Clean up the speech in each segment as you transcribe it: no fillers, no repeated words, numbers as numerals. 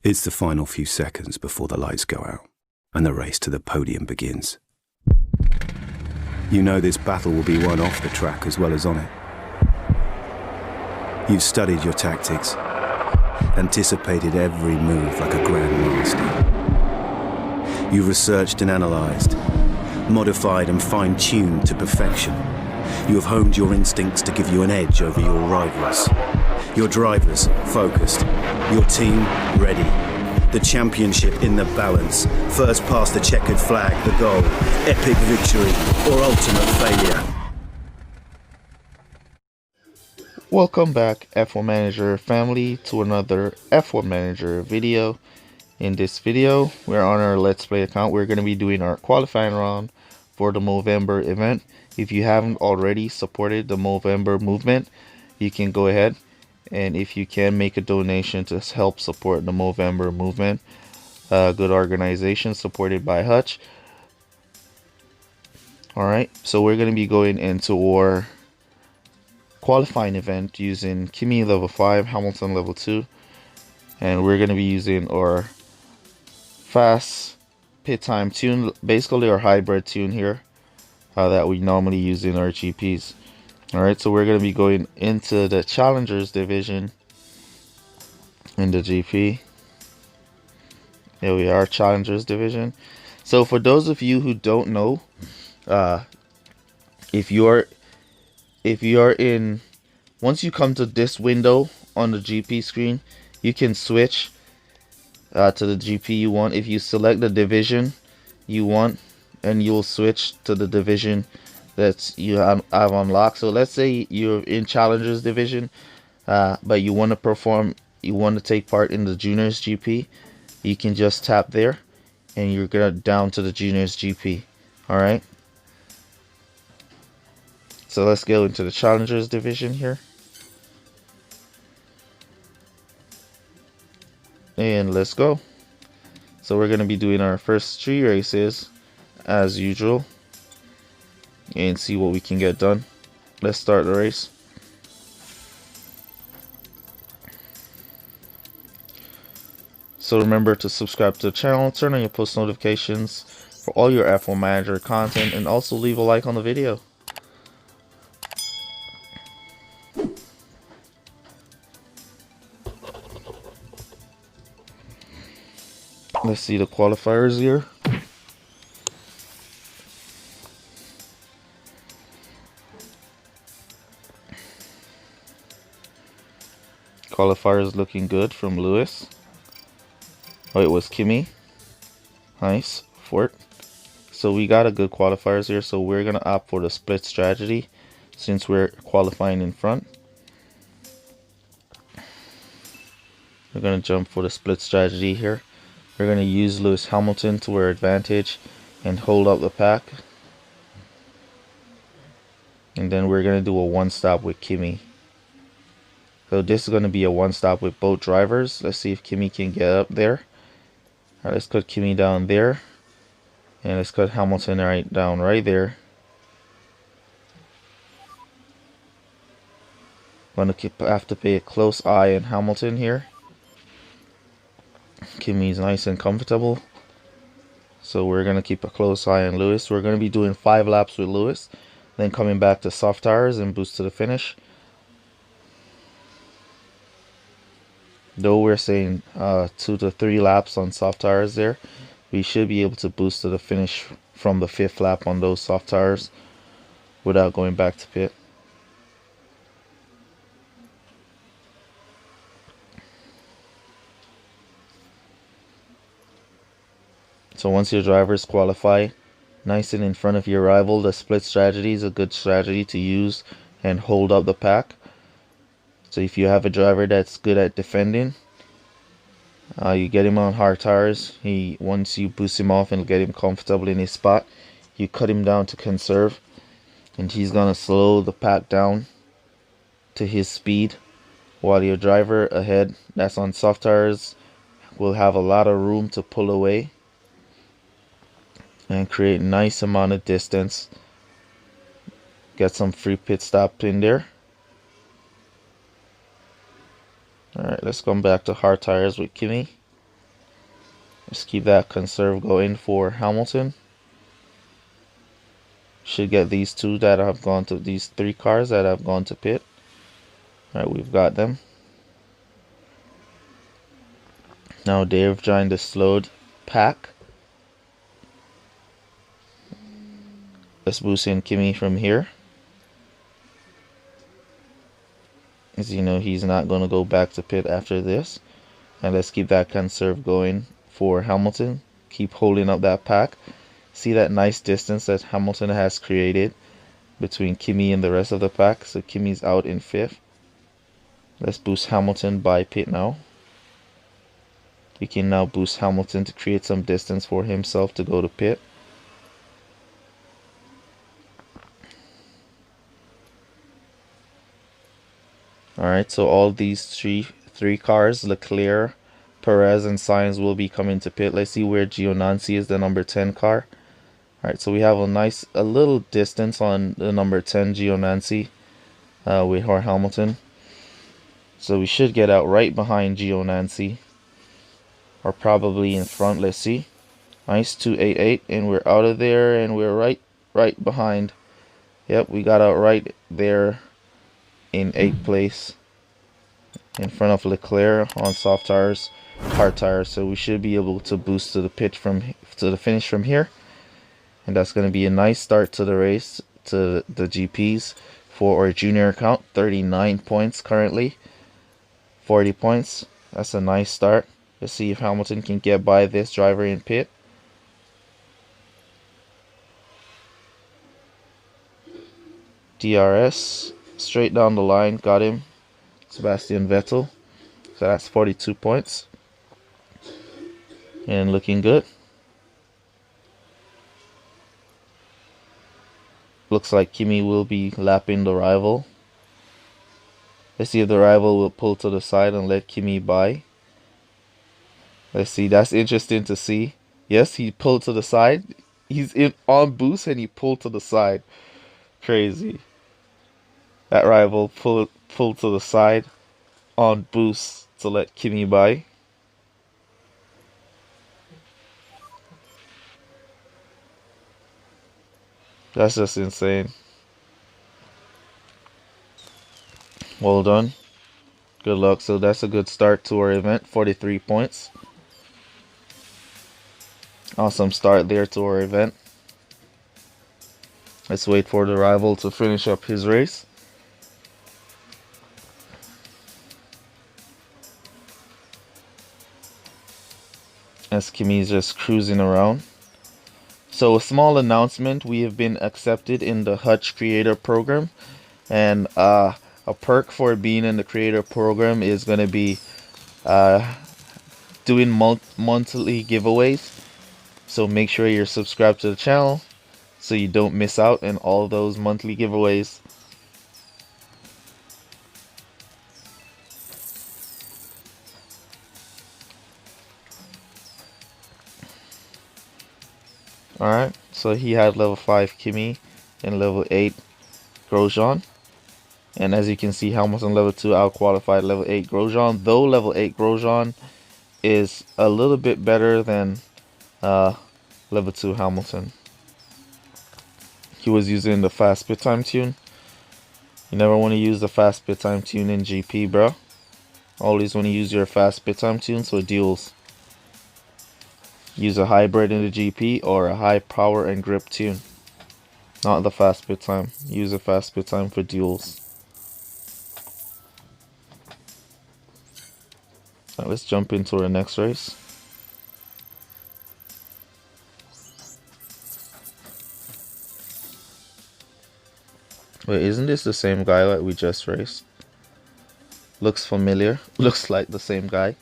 It's the final few seconds before the lights go out and the race to the podium begins. You know this battle will be won off the track as well as on it. You've studied your tactics, anticipated every move like a grandmaster. You've researched and analysed, modified and fine-tuned to perfection. You have honed your instincts to give you an edge over your rivals. Your drivers focused, your team ready. The championship in the balance. First past the checkered flag, the goal. Epic victory or ultimate failure. Welcome back, F1 Manager family, to another F1 Manager video. In this video, we're on our Let's Play account. We're going to be doing our qualifying round for the Movember event. If you haven't already supported the Movember movement, you can go ahead and if you can make a donation to help support the Movember movement. Good organization supported by Hutch. Alright, so we're going to be going into our qualifying event using Kimi level 5, Hamilton level 2, and we're going to be using our fast pit time tune, basically our hybrid tune here that we normally use in our GPs. Alright, so we're going to be going into the Challengers division in the GP. Here we are, Challengers division. So for those of you who don't know, if you are in, once you come to this window on the GP screen, you can switch to the GP you want. If you select the division you want, and you'll switch to the division that you have unlocked. So let's say you're in Challengers division, but you want to take part in the Juniors GP. You can just tap there and you're gonna down to the Juniors GP. Alright, so let's go into the Challengers division here, and let's go. So we're gonna be doing our first 3 races as usual and see what we can get done. Let's start the race. So remember to subscribe to the channel, turn on your post notifications for all your F1 Manager content, and also leave a like on the video. Let's see the qualifiers here. Qualifiers looking good from Lewis. Oh, it was Kimi. Nice. Fort. So we got a good qualifiers here. So we're going to opt for the split strategy since we're qualifying in front. We're going to jump for the split strategy here. We're going to use Lewis Hamilton to our advantage and hold up the pack. And then we're going to do a one stop with Kimi. So this is going to be a one stop with both drivers. Let's see if Kimi can get up there. Alright, let's cut Kimi down there. And let's cut Hamilton down right there. Going to have to pay a close eye on Hamilton here. Kimi's nice and comfortable. So we're going to keep a close eye on Lewis. We're going to be doing 5 laps with Lewis. Then coming back to soft tires and boost to the finish. Though we're saying 2 to 3 laps on soft tires there, we should be able to boost to the finish from the 5th lap on those soft tires without going back to pit. So once your drivers qualify nice and in front of your rival, the split strategy is a good strategy to use and hold up the pack. So if you have a driver that's good at defending, you get him on hard tires. Once you boost him off and get him comfortable in his spot, you cut him down to conserve, and he's gonna slow the pack down to his speed, while your driver ahead that's on soft tires will have a lot of room to pull away and create a nice amount of distance. Get some free pit stop in there. Alright, let's come back to hard tires with Kimi. Just keep that conserve going for Hamilton. Should get these two that have gone to these 3 cars that have gone to pit. Alright, we've got them. Now they've joined the slowed pack. Let's boost in Kimi from here. As you know, he's not going to go back to pit after this. And let's keep that conserve going for Hamilton. Keep holding up that pack. See that nice distance that Hamilton has created between Kimi and the rest of the pack. So Kimi's out in 5th. Let's boost Hamilton by pit now. We can now boost Hamilton to create some distance for himself to go to pit. Alright, so all these three cars, Leclerc, Perez, and Sainz will be coming to pit. Let's see where Giovinazzi is, the number 10 car. Alright, so we have a little distance on the number 10 Giovinazzi with our Hamilton. So we should get out right behind Giovinazzi, or probably in front. Let's see. Nice 288, and we're out of there, and we're right behind. Yep, we got out right there in 8th place, in front of Leclerc on soft tires, hard tires. So we should be able to boost to the finish from here, and that's going to be a nice start to the race, to the GPs for our junior account. 39 points currently, 40 points. That's a nice start. Let's see if Hamilton can get by this driver in pit. DRS straight down the line, got him, Sebastian Vettel. So that's 42 points, and looking good. Looks like Kimi will be lapping the rival. Let's see if the rival will pull to the side and let Kimi by. Let's see, that's interesting to see. Yes, he pulled to the side. He's on boost and he pulled to the side. Crazy. That rival pulled to the side on boost to let Kimi by. That's just insane. Well done. Good luck. So that's a good start to our event. 43 points. Awesome start there to our event. Let's wait for the rival to finish up his race. As Kimi's just cruising around. So a small announcement, we have been accepted in the Hutch Creator Program, and a perk for being in the Creator Program is going to be doing monthly giveaways. So make sure you're subscribed to the channel so you don't miss out on all those monthly giveaways. Alright, so he had level 5 Kimi and level 8 Grosjean. And as you can see, Hamilton level 2 out-qualified level 8 Grosjean. Though level 8 Grosjean is a little bit better than level 2 Hamilton. He was using the fast pit time tune. You never want to use the fast pit time tune in GP, bro. Always want to use your fast pit time tunes for duels. Use a hybrid in the GP or a high power and grip tune. Not the fast pit time. Use a fast pit time for duels. Now let's jump into our next race. Wait, isn't this the same guy that we just raced? Looks familiar. Looks like the same guy.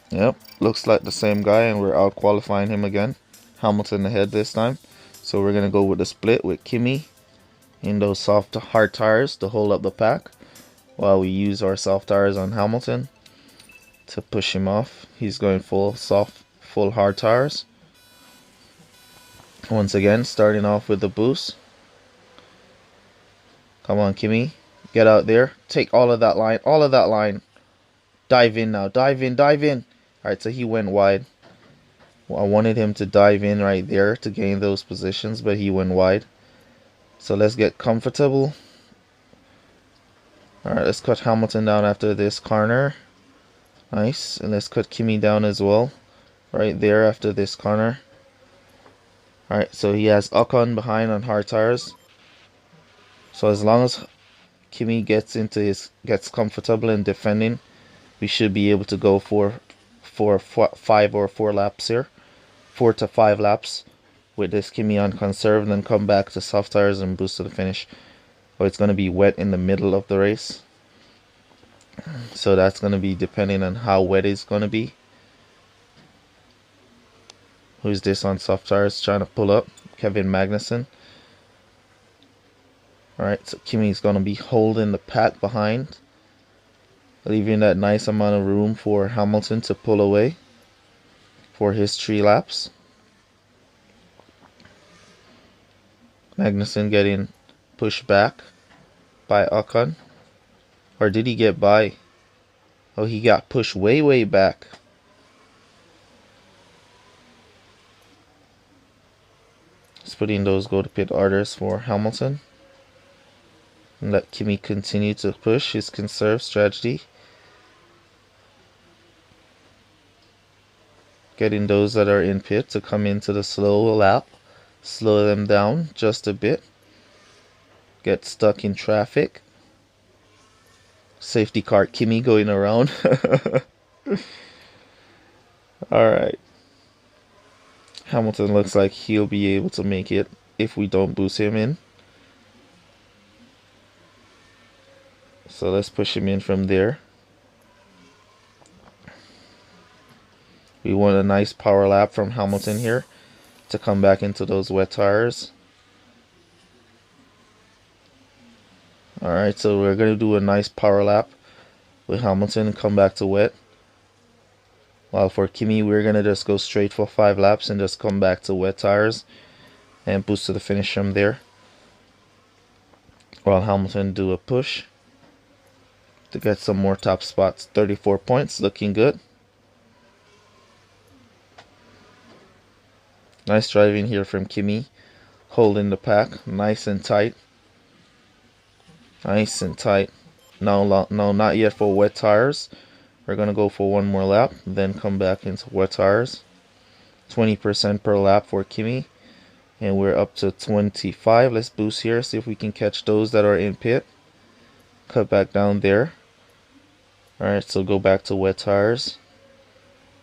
Yep, looks like the same guy, and we're out qualifying him again. Hamilton ahead this time. So we're going to go with the split with Kimi in those soft hard tires to hold up the pack, while we use our soft tires on Hamilton to push him off. He's going full hard tires. Once again, starting off with the boost. Come on, Kimi. Get out there. Take all of that line. All of that line. Dive in now. Dive in. Dive in. Alright, so he went wide. Well, I wanted him to dive in right there to gain those positions, but he went wide. So let's get comfortable. Alright, let's cut Hamilton down after this corner. Nice. And let's cut Kimi down as well. Right there after this corner. Alright, so he has Ocon behind on hard tires. So as long as Kimi gets comfortable in defending, we should be able to go for 5 or 4 laps here. 4 to 5 laps with this Kimi on conserve, and then come back to soft tires and boost to the finish. But it's going to be wet in the middle of the race. So that's going to be depending on how wet it's going to be. Who's this on soft tires trying to pull up? Kevin Magnussen. Alright, so Kimi's going to be holding the pack behind, leaving that nice amount of room for Hamilton to pull away for his 3 laps. Magnussen getting pushed back by Ocon. Or did he get by? Oh, he got pushed way, way back. Just putting those go to pit orders for Hamilton. And let Kimi continue to push his conserve strategy. Getting those that are in pit to come into the slow lap. Slow them down just a bit. Get stuck in traffic. Safety car Kimi going around. Alright. Hamilton looks like he'll be able to make it if we don't boost him in. So let's push him in from there. We want a nice power lap from Hamilton here to come back into those wet tires. Alright, so we're going to do a nice power lap with Hamilton and come back to wet. While for Kimi, we're going to just go straight for 5 laps and just come back to wet tires and boost to the finish from there. While Hamilton do a push to get some more top spots. 34 points, looking good. Nice driving here from Kimi, holding the pack nice and tight. Nice and tight. No, not yet for wet tires. We're going to go for 1 more lap, then come back into wet tires. 20% per lap for Kimi. And we're up to 25. Let's boost here, see if we can catch those that are in pit. Cut back down there. Alright, so go back to wet tires.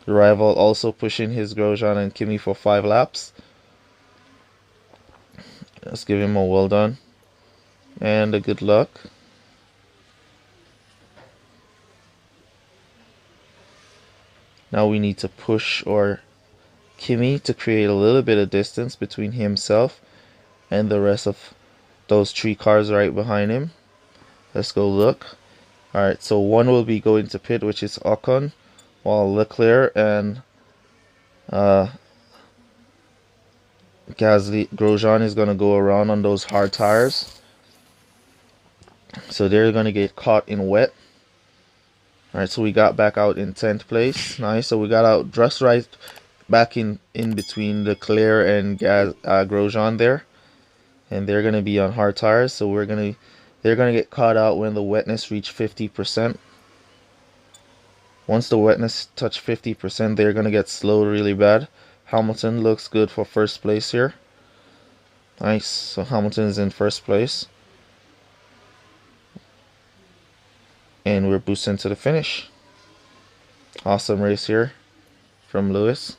The rival also pushing his Grosjean and Kimi for 5 laps. Let's give him a well done. And a good luck. Now we need to push our Kimi to create a little bit of distance between himself and the rest of those 3 cars right behind him. Let's go look. Alright, so one will be going to pit, which is Ocon, while Leclerc and Grosjean is going to go around on those hard tires. So they're going to get caught in wet. Alright, so we got back out in 10th place. Nice, so we got out just right back in between Leclerc and Grosjean there. And they're going to be on hard tires, so they're going to get caught out when the wetness reach 50%. Once the wetness touch 50%, they're going to get slowed really bad. Hamilton looks good for first place here. Nice, so Hamilton is in first place. And we're boosting to the finish. Awesome race here from Lewis.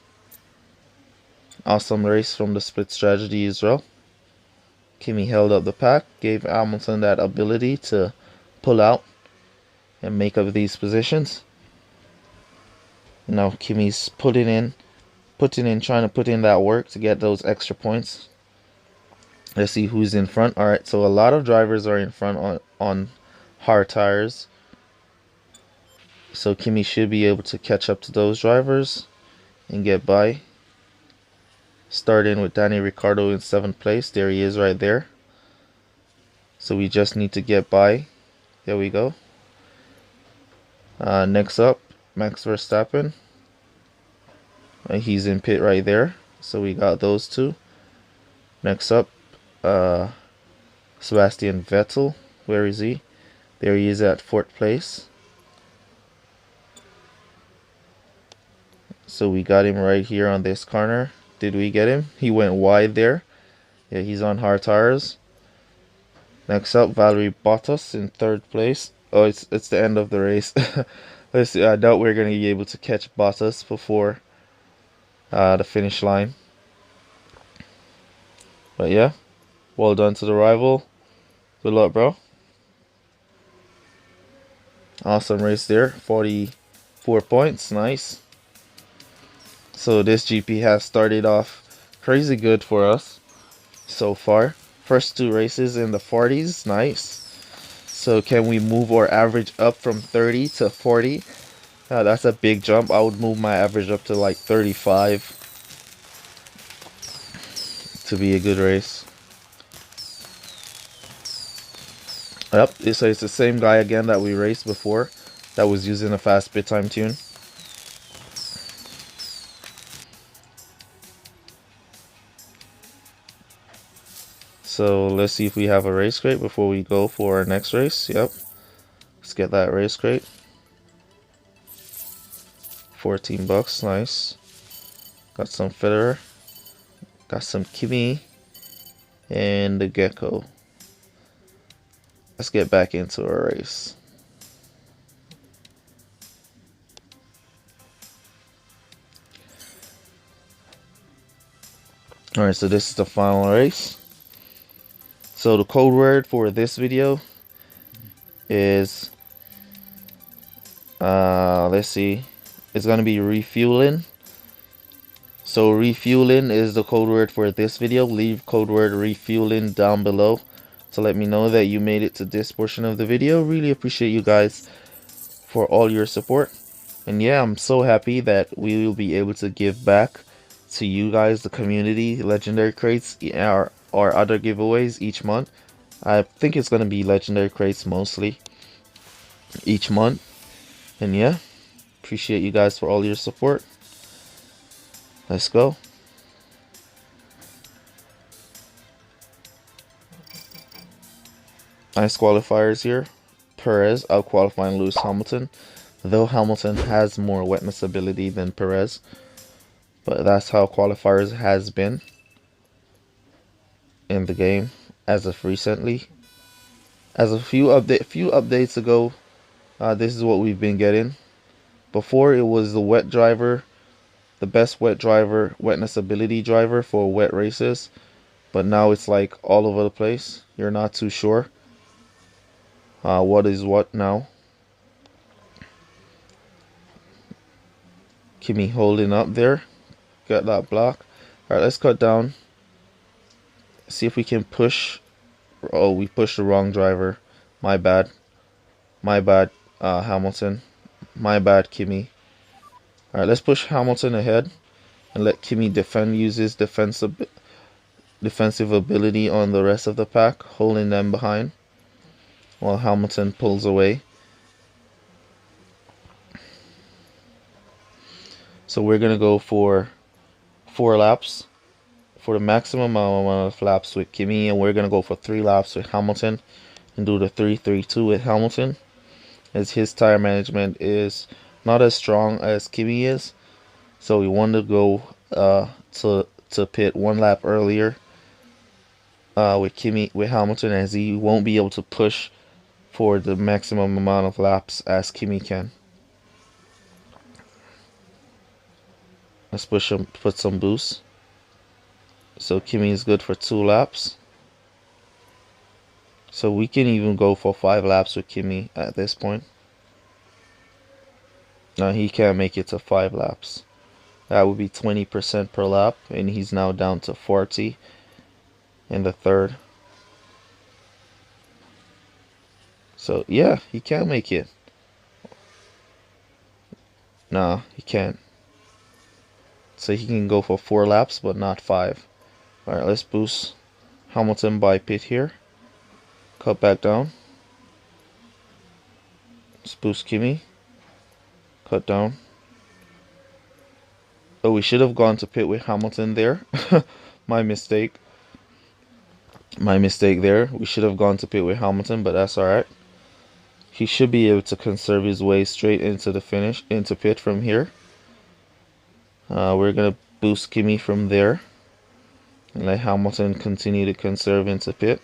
Awesome race from the split strategy as well. Kimi held up the pack, gave Hamilton that ability to pull out and make up these positions. Now Kimi's trying to put in that work to get those extra points. Let's see who's in front. Alright, so a lot of drivers are in front on hard tires. So Kimi should be able to catch up to those drivers and get by. Starting with Danny Ricciardo in 7th place. There he is right there. So we just need to get by. There we go. Next up, Max Verstappen. He's in pit right there. So we got those two. Next up, Sebastian Vettel. Where is he? There he is at 4th place. So we got him right here on this corner. Did we get him? He went wide there. Yeah, he's on hard tires. Next up, Valtteri Bottas in 3rd place. Oh, it's the end of the race. Let's see. I doubt we're gonna be able to catch Bottas before the finish line. But yeah, well done to the rival. Good luck, bro. Awesome race there. 44 points. Nice. So this GP has started off crazy good for us so far. First 2 races in the 40s. Nice. So can we move our average up from 30 to 40? That's a big jump. I would move my average up to like 35 to be a good race. Yep, so it's the same guy again that we raced before that was using a fast bit time tune. So let's see if we have a race crate before we go for our next race. Yep, let's get that race crate. 14 bucks, nice. Got some Federer, got some Kimi, and the Gecko. Let's get back into our race. Alright, so this is the final race. So the code word for this video is, let's see, it's going to be refueling. So refueling is the code word for this video. Leave code word refueling down below to let me know that you made it to this portion of the video. Really appreciate you guys for all your support. And yeah, I'm so happy that we will be able to give back to you guys, the community, legendary crates, or other giveaways each month. I think it's going to be legendary crates mostly each month. And yeah, appreciate you guys for all your support. Let's go. Nice qualifiers here. Perez out qualifying Lewis Hamilton, though Hamilton has more wetness ability than Perez, but that's how qualifiers has been in the game as of recently. As a few updates ago, this is what we've been getting. Before, it was the wet driver, the best wet driver, wetness ability driver for wet races, but now it's like all over the place. You're not too sure what is what now. Kimi holding up there, got that block. All right, let's cut down, see if we can push. Oh, we pushed the wrong driver. My bad, Hamilton. My bad, Kimi. All right, let's push Hamilton ahead and let Kimi use his defensive ability on the rest of the pack, holding them behind while Hamilton pulls away. So we're gonna go for 4 laps for the maximum amount of laps with Kimi, and we're gonna go for 3 laps with Hamilton and do the 3-3-2 with Hamilton, as his tire management is not as strong as Kimi is. So we want to go to pit 1 lap earlier with Hamilton, as he won't be able to push for the maximum amount of laps as Kimi can. Let's put some boost. So Kimi is good for 2 laps. So we can even go for 5 laps with Kimi at this point. No, he can't make it to 5 laps. That would be 20% per lap, and he's now down to 40 in the 3rd. So yeah, he can make it. No, he can't. So he can go for 4 laps, but not 5. Alright, let's boost Hamilton by pit here. Cut back down. Let's boost Kimi. Cut down. Oh, we should have gone to pit with Hamilton there. My mistake. My mistake there. We should have gone to pit with Hamilton, but that's alright. He should be able to conserve his way straight into the finish, into pit from here. We're going to boost Kimi from there. And let Hamilton continue to conserve into pit.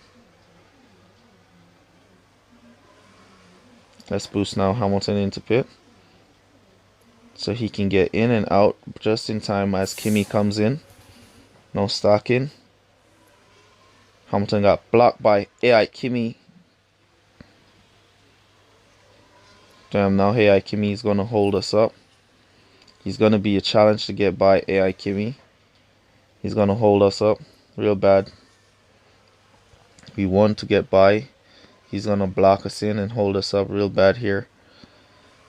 Let's boost now Hamilton into pit. So he can get in and out just in time as Kimi comes in. No stocking. Hamilton got blocked by AI Kimi. Damn, now AI Kimi is going to hold us up. He's going to be a challenge to get by AI Kimi. He's going to hold us up real bad. We want to get by. He's going to block us in and hold us up real bad here.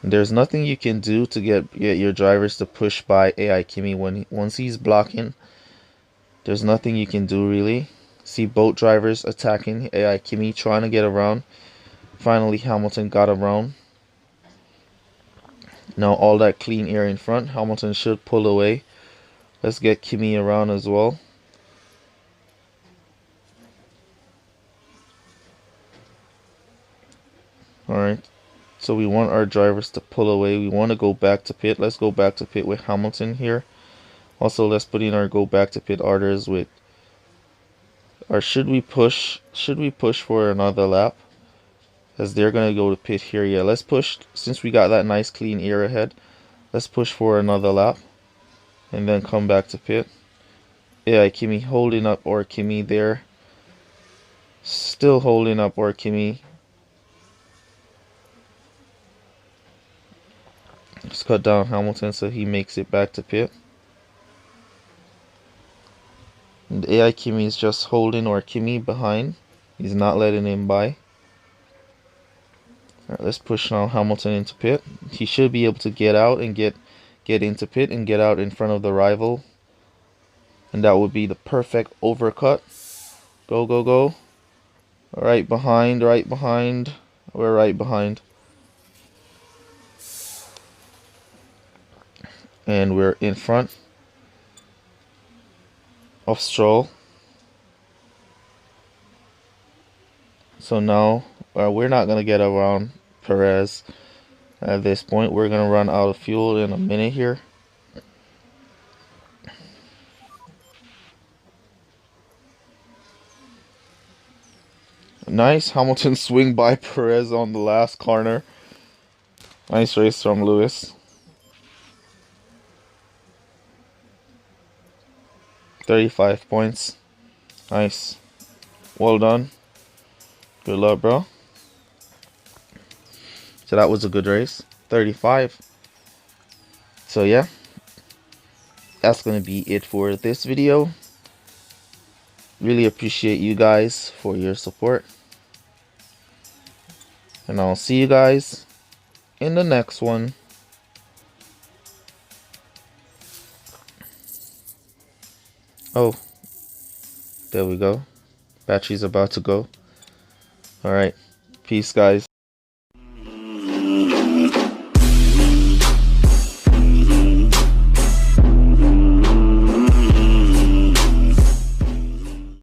And there's nothing you can do to get your drivers to push by AI Kimi once he's blocking. There's nothing you can do really. See both drivers attacking AI Kimi, trying to get around. Finally, Hamilton got around. Now all that clean air in front. Hamilton should pull away. Let's get Kimi around as well. Alright. So we want our drivers to pull away. We want to go back to pit. Let's go back to pit with Hamilton here. Also, let's put in our go back to pit orders with... Or should we push for another lap? As they're going to go to pit here. Yeah, let's push. Since we got that nice clean air ahead, let's push for another lap. And then come back to pit. Yeah, Kimi holding up or Kimi there. Still holding up or Kimi. Let's cut down Hamilton so he makes it back to pit. And AI Kimi is just holding or Kimi behind. He's not letting him by. Alright, let's push now Hamilton into pit. He should be able to get out and get into pit and get out in front of the rival. And that would be the perfect overcut. Go, go, go. Right behind, right behind. We're right behind. And we're in front of Stroll. So now we're not going to get around Perez at this point. We're going to run out of fuel in a minute here. Nice Hamilton swing by Perez on the last corner. Nice race from Lewis. 35 points. Nice. Well done. Good luck, bro. So that was a good race. 35. So yeah. That's going to be it for this video. Really appreciate you guys for your support. And I'll see you guys in the next one. Oh, there we go. Battery's about to go. Alright. Peace, guys.